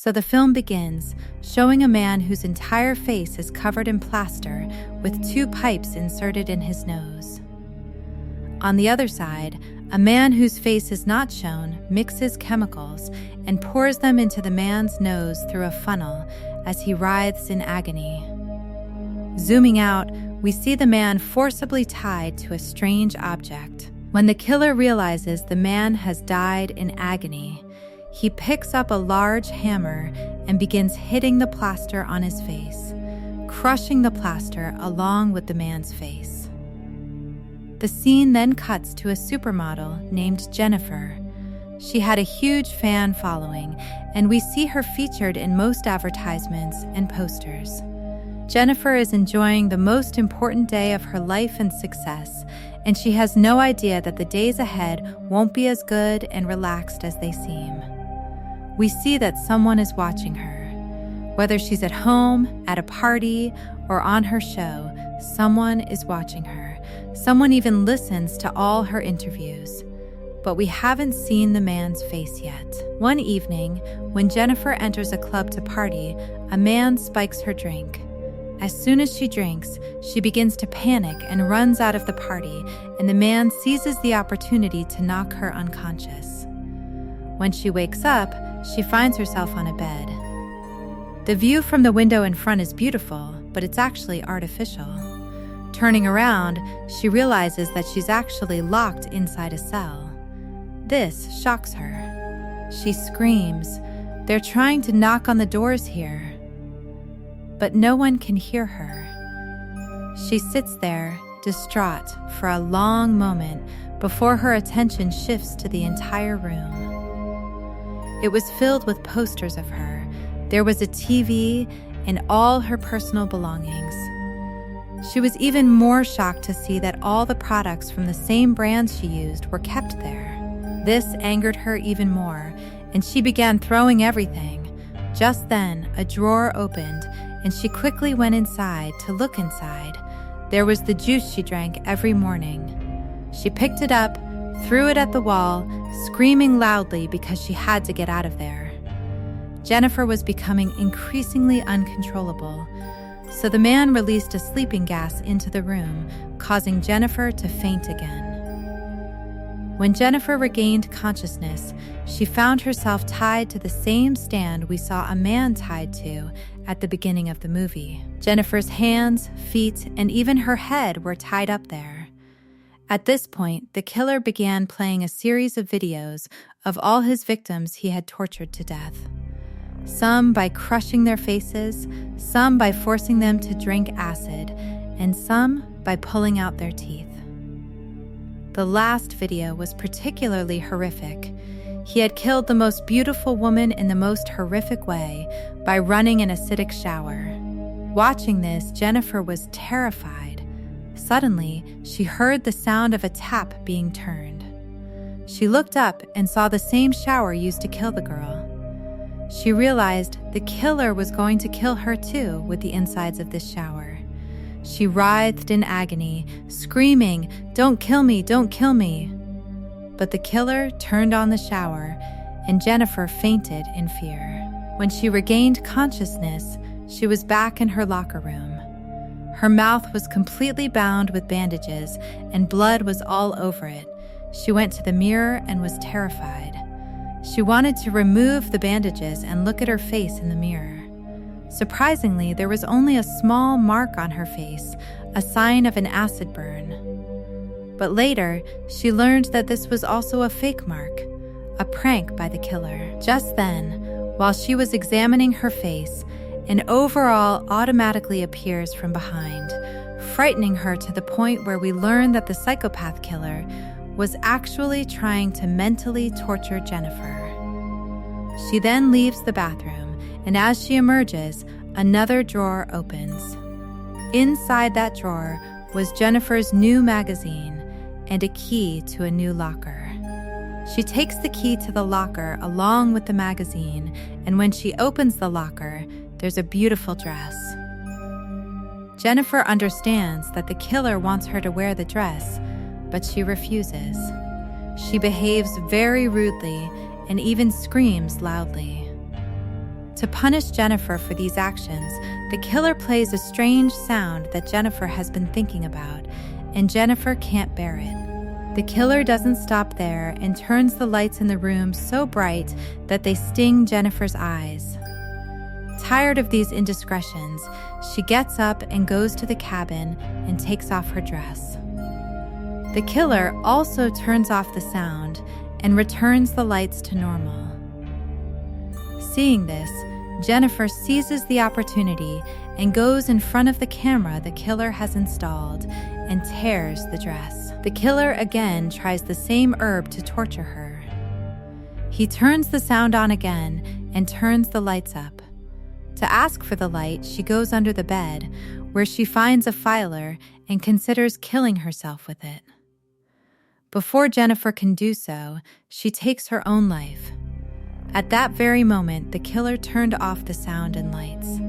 So the film begins, showing a man whose entire face is covered in plaster with 2 pipes inserted in his nose. On the other side, a man whose face is not shown mixes chemicals and pours them into the man's nose through a funnel as he writhes in agony. Zooming out, we see the man forcibly tied to a strange object. When the killer realizes the man has died in agony, he picks up a large hammer and begins hitting the plaster on his face, crushing the plaster along with the man's face. The scene then cuts to a supermodel named Jennifer. She had a huge fan following, and we see her featured in most advertisements and posters. Jennifer is enjoying the most important day of her life and success, and she has no idea that the days ahead won't be as good and relaxed as they seem. We see that someone is watching her. Whether she's at home, at a party, or on her show, someone is watching her. Someone even listens to all her interviews. But we haven't seen the man's face yet. One evening, when Jennifer enters a club to party, a man spikes her drink. As soon as she drinks, she begins to panic and runs out of the party, and the man seizes the opportunity to knock her unconscious. When she wakes up, she finds herself on a bed. The view from the window in front is beautiful, but it's actually artificial. Turning around, she realizes that she's actually locked inside a cell. This shocks her. She screams, "They're trying to knock on the doors here." But no one can hear her. She sits there, distraught, for a long moment before her attention shifts to the entire room. It was filled with posters of her. There was a TV and all her personal belongings. She was even more shocked to see that all the products from the same brands she used were kept there. This angered her even more, and she began throwing everything. Just then, a drawer opened, and she quickly went inside to look inside. There was the juice she drank every morning. She picked it up, threw it at the wall, screaming loudly because she had to get out of there. Jennifer was becoming increasingly uncontrollable, so the man released a sleeping gas into the room, causing Jennifer to faint again. When Jennifer regained consciousness, she found herself tied to the same stand we saw a man tied to at the beginning of the movie. Jennifer's hands, feet, and even her head were tied up there. At this point, the killer began playing a series of videos of all his victims he had tortured to death. Some by crushing their faces, some by forcing them to drink acid, and some by pulling out their teeth. The last video was particularly horrific. He had killed the most beautiful woman in the most horrific way by running an acidic shower. Watching this, Jennifer was terrified. Suddenly, she heard the sound of a tap being turned. She looked up and saw the same shower used to kill the girl. She realized the killer was going to kill her too with the insides of this shower. She writhed in agony, screaming, "Don't kill me, don't kill me." But the killer turned on the shower, and Jennifer fainted in fear. When she regained consciousness, she was back in her locker room. Her mouth was completely bound with bandages, and blood was all over it. She went to the mirror and was terrified. She wanted to remove the bandages and look at her face in the mirror. Surprisingly, there was only a small mark on her face, a sign of an acid burn. But later, she learned that this was also a fake mark, a prank by the killer. Just then, while she was examining her face, an overall automatically appears from behind, frightening her to the point where we learn that the psychopath killer was actually trying to mentally torture Jennifer. She then leaves the bathroom, and as she emerges, another drawer opens. Inside that drawer was Jennifer's new magazine and a key to a new locker. She takes the key to the locker along with the magazine, and when she opens the locker, there's a beautiful dress. Jennifer understands that the killer wants her to wear the dress, but she refuses. She behaves very rudely and even screams loudly. To punish Jennifer for these actions, the killer plays a strange sound that Jennifer has been thinking about, and Jennifer can't bear it. The killer doesn't stop there and turns the lights in the room so bright that they sting Jennifer's eyes. Tired of these indiscretions, she gets up and goes to the cabin and takes off her dress. The killer also turns off the sound and returns the lights to normal. Seeing this, Jennifer seizes the opportunity and goes in front of the camera the killer has installed and tears the dress. The killer again tries the same herb to torture her. He turns the sound on again and turns the lights up. To ask for the light, she goes under the bed, where she finds a filer and considers killing herself with it. Before Jennifer can do so, she takes her own life. At that very moment, the killer turned off the sound and lights.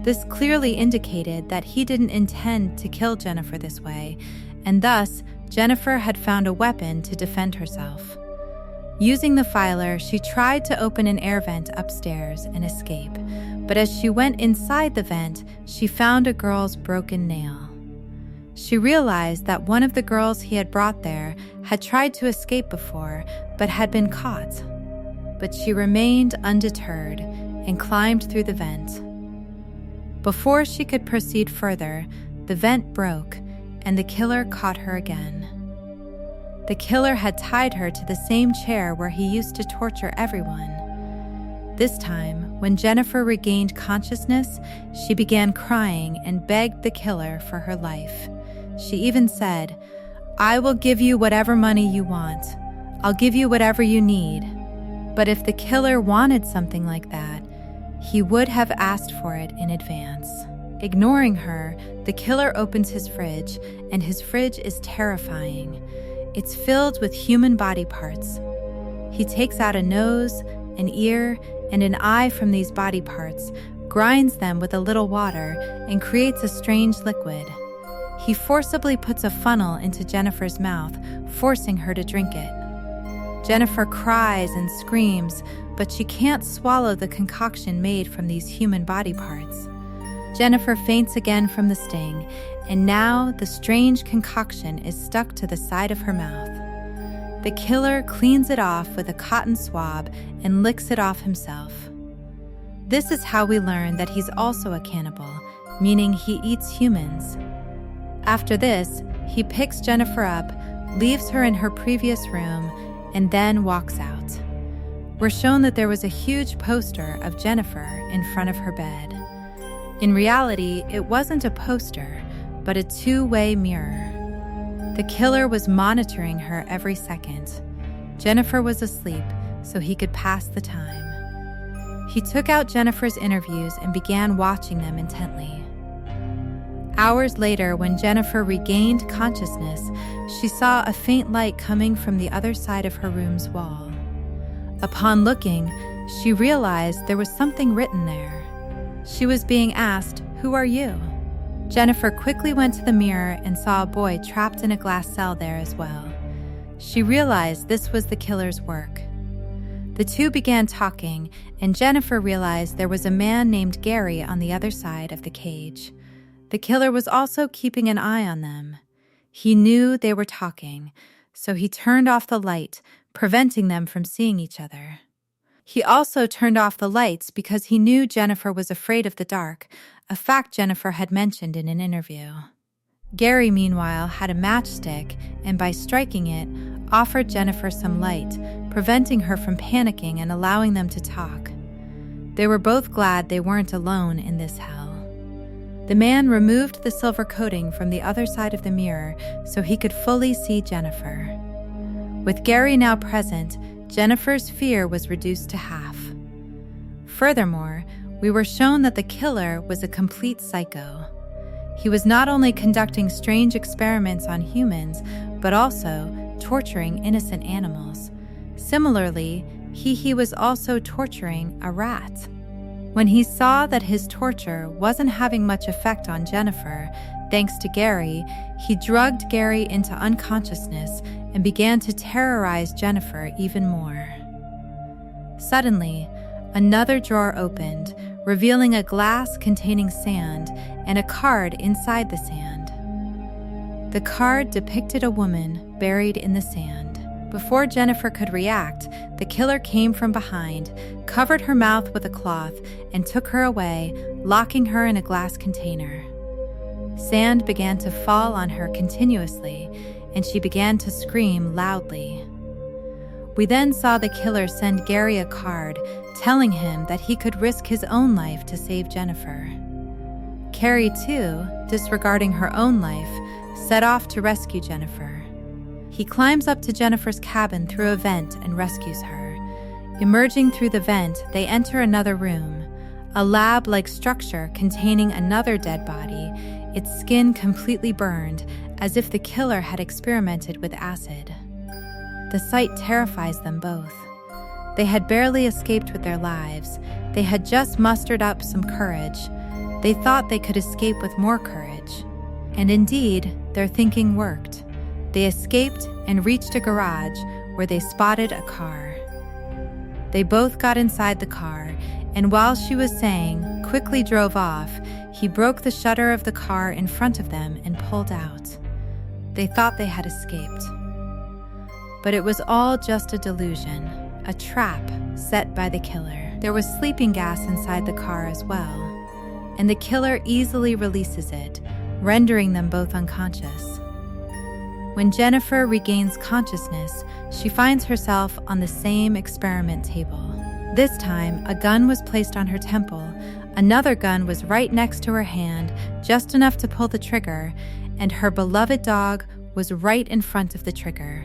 This clearly indicated that he didn't intend to kill Jennifer this way, and thus, Jennifer had found a weapon to defend herself. Using the filer, she tried to open an air vent upstairs and escape, but as she went inside the vent, she found a girl's broken nail. She realized that one of the girls he had brought there had tried to escape before, but had been caught. But she remained undeterred and climbed through the vent. Before she could proceed further, the vent broke and the killer caught her again. The killer had tied her to the same chair where he used to torture everyone. This time, when Jennifer regained consciousness, she began crying and begged the killer for her life. She even said, "I will give you whatever money you want. I'll give you whatever you need." But if the killer wanted something like that, he would have asked for it in advance. Ignoring her, the killer opens his fridge, and his fridge is terrifying. It's filled with human body parts. He takes out a nose, an ear, and an eye from these body parts, grinds them with a little water, and creates a strange liquid. He forcibly puts a funnel into Jennifer's mouth, forcing her to drink it. Jennifer cries and screams, but she can't swallow the concoction made from these human body parts. Jennifer faints again from the sting, and now the strange concoction is stuck to the side of her mouth. The killer cleans it off with a cotton swab and licks it off himself. This is how we learn that he's also a cannibal, meaning he eats humans. After this, he picks Jennifer up, leaves her in her previous room, and then walks out. We're shown that there was a huge poster of Jennifer in front of her bed. In reality, it wasn't a poster, but a two-way mirror. The killer was monitoring her every second. Jennifer was asleep, so he could pass the time. He took out Jennifer's interviews and began watching them intently. Hours later, when Jennifer regained consciousness, she saw a faint light coming from the other side of her room's wall. Upon looking, she realized there was something written there. She was being asked, "Who are you?" Jennifer quickly went to the mirror and saw a boy trapped in a glass cell there as well. She realized this was the killer's work. The two began talking, and Jennifer realized there was a man named Gary on the other side of the cage. The killer was also keeping an eye on them. He knew they were talking, so he turned off the light, preventing them from seeing each other. He also turned off the lights because he knew Jennifer was afraid of the dark, a fact Jennifer had mentioned in an interview. Gary, meanwhile, had a matchstick and by striking it, offered Jennifer some light, preventing her from panicking and allowing them to talk. They were both glad they weren't alone in this hell. The man removed the silver coating from the other side of the mirror so he could fully see Jennifer. With Gary now present, Jennifer's fear was reduced to half. Furthermore, we were shown that the killer was a complete psycho. He was not only conducting strange experiments on humans, but also torturing innocent animals. Similarly, he was also torturing a rat. When he saw that his torture wasn't having much effect on Jennifer, thanks to Gary, he drugged Gary into unconsciousness and began to terrorize Jennifer even more. Suddenly, Another drawer opened, revealing a glass containing sand and a card inside the sand. The card depicted a woman buried in the sand. Before Jennifer could react, the killer came from behind, covered her mouth with a cloth, and took her away, locking her in a glass container. Sand began to fall on her continuously, and she began to scream loudly. We then saw the killer send Gary a card, telling him that he could risk his own life to save Jennifer. Carrie, too, disregarding her own life, set off to rescue Jennifer. He climbs up to Jennifer's cabin through a vent and rescues her. Emerging through the vent, they enter another room, a lab-like structure containing another dead body, its skin completely burned, as if the killer had experimented with acid. The sight terrifies them both. They had barely escaped with their lives. They had just mustered up some courage. They thought they could escape with more courage. And indeed, their thinking worked. They escaped and reached a garage where they spotted a car. They both got inside the car, and while she was saying, quickly drove off, he broke the shutter of the car in front of them and pulled out. They thought they had escaped. But it was all just a delusion, a trap set by the killer. There was sleeping gas inside the car as well, and the killer easily releases it, rendering them both unconscious. When Jennifer regains consciousness, she finds herself on the same experiment table. This time, a gun was placed on her temple, another gun was right next to her hand, just enough to pull the trigger, and her beloved dog was right in front of the trigger.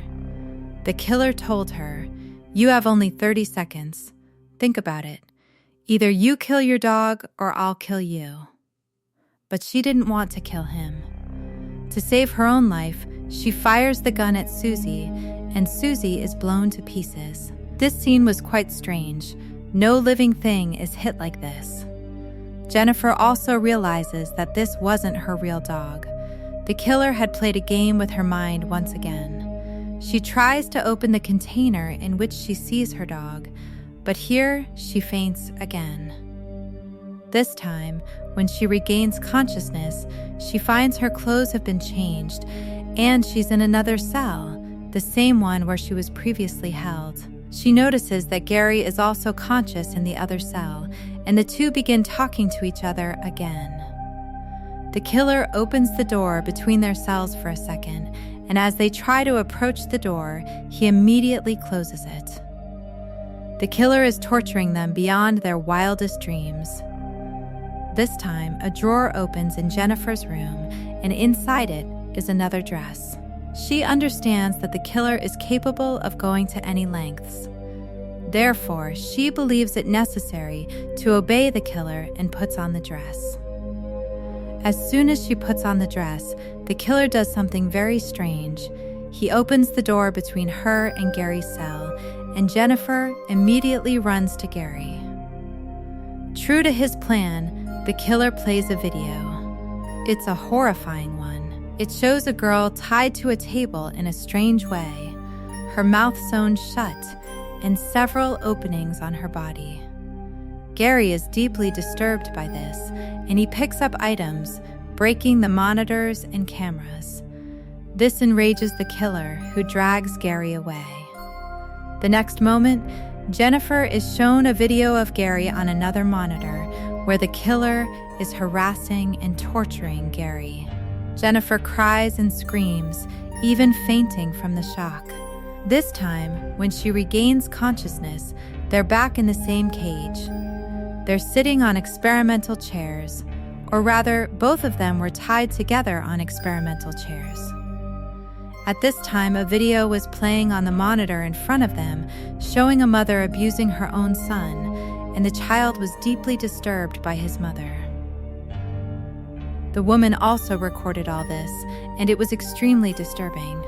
The killer told her, "You have only 30 seconds. Think about it. Either you kill your dog or I'll kill you." But she didn't want to kill him. To save her own life, she fires the gun at Susie, and Susie is blown to pieces. This scene was quite strange. No living thing is hit like this. Jennifer also realizes that this wasn't her real dog. The killer had played a game with her mind once again. She tries to open the container in which she sees her dog, but here she faints again. This time, when she regains consciousness, she finds her clothes have been changed, and she's in another cell, the same one where she was previously held. She notices that Gary is also conscious in the other cell, and the two begin talking to each other again. The killer opens the door between their cells for a second, and as they try to approach the door, he immediately closes it. The killer is torturing them beyond their wildest dreams. This time, a drawer opens in Jennifer's room, and inside it is another dress. She understands that the killer is capable of going to any lengths. Therefore, she believes it necessary to obey the killer and puts on the dress. As soon as she puts on the dress, the killer does something very strange. He opens the door between her and Gary's cell, and Jennifer immediately runs to Gary. True to his plan, the killer plays a video. It's a horrifying one. It shows a girl tied to a table in a strange way, her mouth sewn shut, and several openings on her body. Gary is deeply disturbed by this, and he picks up items, breaking the monitors and cameras. This enrages the killer, who drags Gary away. The next moment, Jennifer is shown a video of Gary on another monitor, where the killer is harassing and torturing Gary. Jennifer cries and screams, even fainting from the shock. This time, when she regains consciousness, they're back in the same cage. They're sitting on experimental chairs, or rather, both of them were tied together on experimental chairs. At this time, a video was playing on the monitor in front of them, showing a mother abusing her own son, and the child was deeply disturbed by his mother. The woman also recorded all this, and it was extremely disturbing.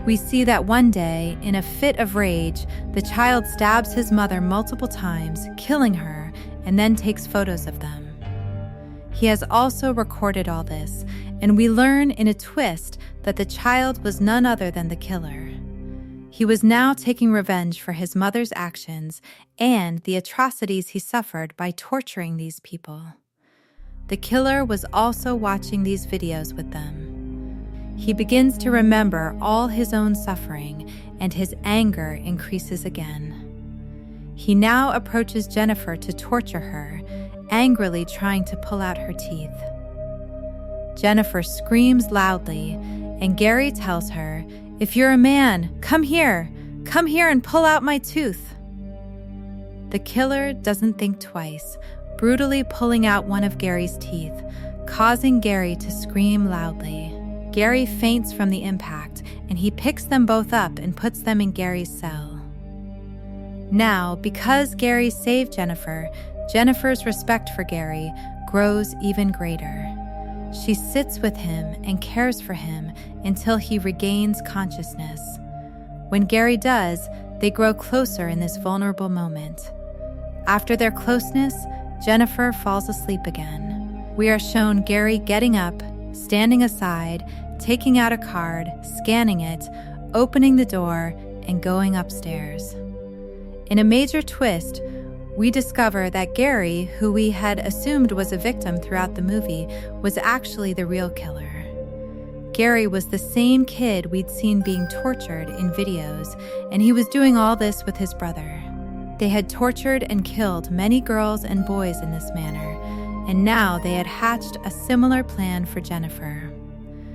We see that one day, in a fit of rage, the child stabs his mother multiple times, killing her, and then takes photos of them. He has also recorded all this, and we learn in a twist that the child was none other than the killer. He was now taking revenge for his mother's actions and the atrocities he suffered by torturing these people. The killer was also watching these videos with them. He begins to remember all his own suffering, and his anger increases again. He now approaches Jennifer to torture her, angrily trying to pull out her teeth. Jennifer screams loudly, and Gary tells her, "If you're a man, come here and pull out my tooth." The killer doesn't think twice, brutally pulling out one of Gary's teeth, causing Gary to scream loudly. Gary faints from the impact, and he picks them both up and puts them in Gary's cell. Now, because Gary saved Jennifer, Jennifer's respect for Gary grows even greater. She sits with him and cares for him until he regains consciousness. When Gary does, they grow closer in this vulnerable moment. After their closeness, Jennifer falls asleep again. We are shown Gary getting up, standing aside, taking out a card, scanning it, opening the door, and going upstairs. In a major twist, we discover that Gary, who we had assumed was a victim throughout the movie, was actually the real killer. Gary was the same kid we'd seen being tortured in videos, and he was doing all this with his brother. They had tortured and killed many girls and boys in this manner, and now they had hatched a similar plan for Jennifer.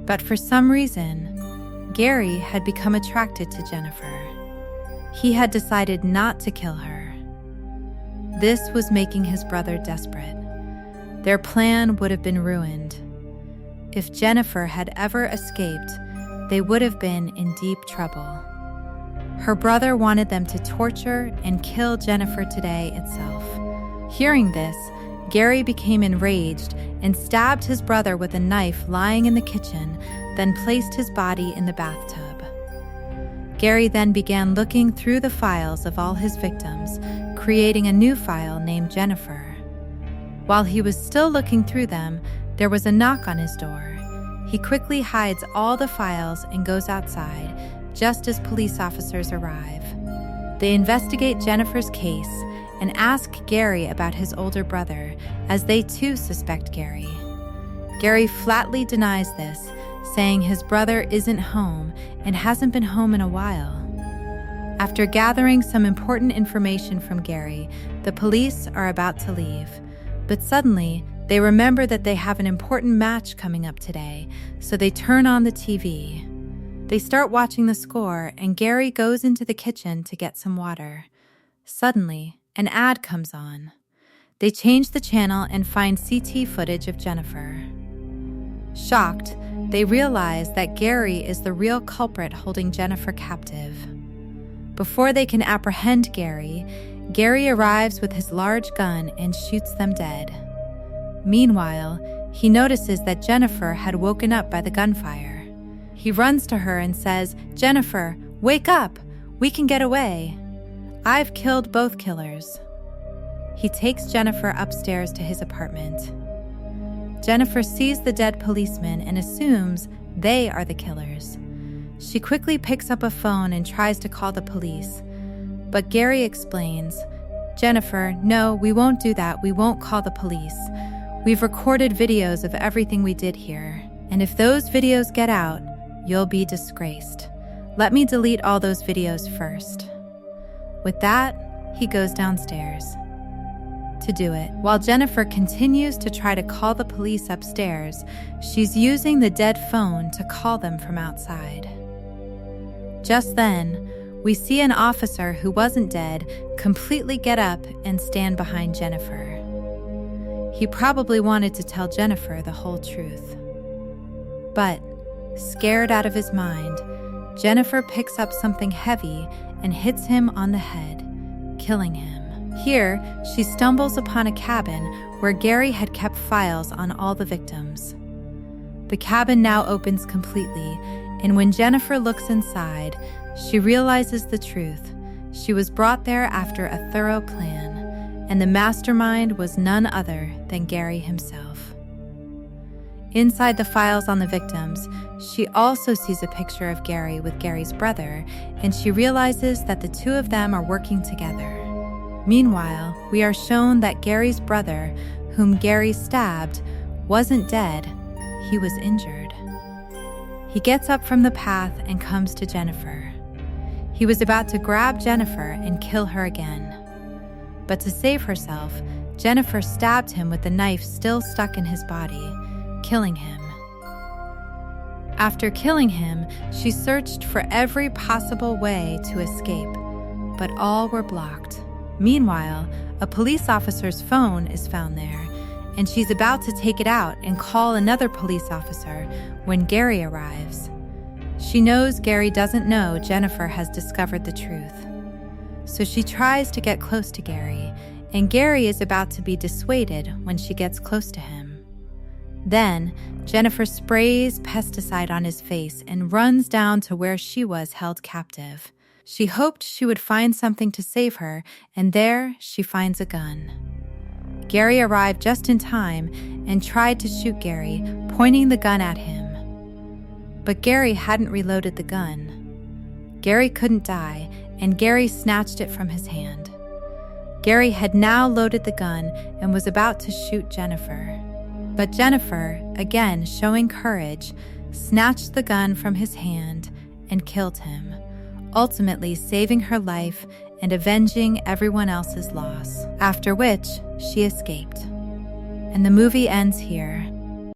But for some reason, Gary had become attracted to Jennifer. He had decided not to kill her. This was making his brother desperate. Their plan would have been ruined. If Jennifer had ever escaped, they would have been in deep trouble. Her brother wanted them to torture and kill Jennifer today itself. Hearing this, Gary became enraged and stabbed his brother with a knife lying in the kitchen, then placed his body in the bathtub. Gary then began looking through the files of all his victims, creating a new file named Jennifer. While he was still looking through them, there was a knock on his door. He quickly hides all the files and goes outside, just as police officers arrive. They investigate Jennifer's case and ask Gary about his older brother, as they too suspect Gary. Gary flatly denies this, saying his brother isn't home and hasn't been home in a while. After gathering some important information from Gary, the police are about to leave, but suddenly they remember that they have an important match coming up today, so they turn on the TV. They start watching the score, and Gary goes into the kitchen to get some water. Suddenly, an ad comes on. They change the channel and find CT footage of Jennifer. Shocked, they realize that Gary is the real culprit holding Jennifer captive. Before they can apprehend Gary, Gary arrives with his large gun and shoots them dead. Meanwhile, he notices that Jennifer had woken up by the gunfire. He runs to her and says, "Jennifer, wake up! We can get away. I've killed both killers." He takes Jennifer upstairs to his apartment. Jennifer sees the dead policemen and assumes they are the killers. She quickly picks up a phone and tries to call the police. But Gary explains, "Jennifer, no, we won't do that. We won't call the police. We've recorded videos of everything we did here, and if those videos get out, you'll be disgraced. Let me delete all those videos first." With that, he goes downstairs to do it. While Jennifer continues to try to call the police upstairs, she's using the dead phone to call them from outside. Just then, we see an officer who wasn't dead completely get up and stand behind Jennifer. He probably wanted to tell Jennifer the whole truth. But, scared out of his mind, Jennifer picks up something heavy and hits him on the head, killing him. Here, she stumbles upon a cabin where Gary had kept files on all the victims. The cabin now opens completely, and when Jennifer looks inside, she realizes the truth. She was brought there after a thorough plan, and the mastermind was none other than Gary himself. Inside the files on the victims, she also sees a picture of Gary with Gary's brother, and she realizes that the two of them are working together. Meanwhile, we are shown that Gary's brother, whom Gary stabbed, wasn't dead, he was injured. He gets up from the path and comes to Jennifer. He was about to grab Jennifer and kill her again. But to save herself, Jennifer stabbed him with the knife still stuck in his body, killing him. After killing him, she searched for every possible way to escape, but all were blocked. Meanwhile, a police officer's phone is found there, and she's about to take it out and call another police officer when Gary arrives. She knows Gary doesn't know Jennifer has discovered the truth. So she tries to get close to Gary, and Gary is about to be dissuaded when she gets close to him. Then, Jennifer sprays pesticide on his face and runs down to where she was held captive. She hoped she would find something to save her, and there she finds a gun. Gary arrived just in time and tried to shoot Gary, pointing the gun at him. But Gary hadn't reloaded the gun. Gary couldn't die, and Gary snatched it from his hand. Gary had now loaded the gun and was about to shoot Jennifer. But Jennifer, again showing courage, snatched the gun from his hand and killed him, ultimately saving her life and avenging everyone else's loss, after which she escaped. And the movie ends here.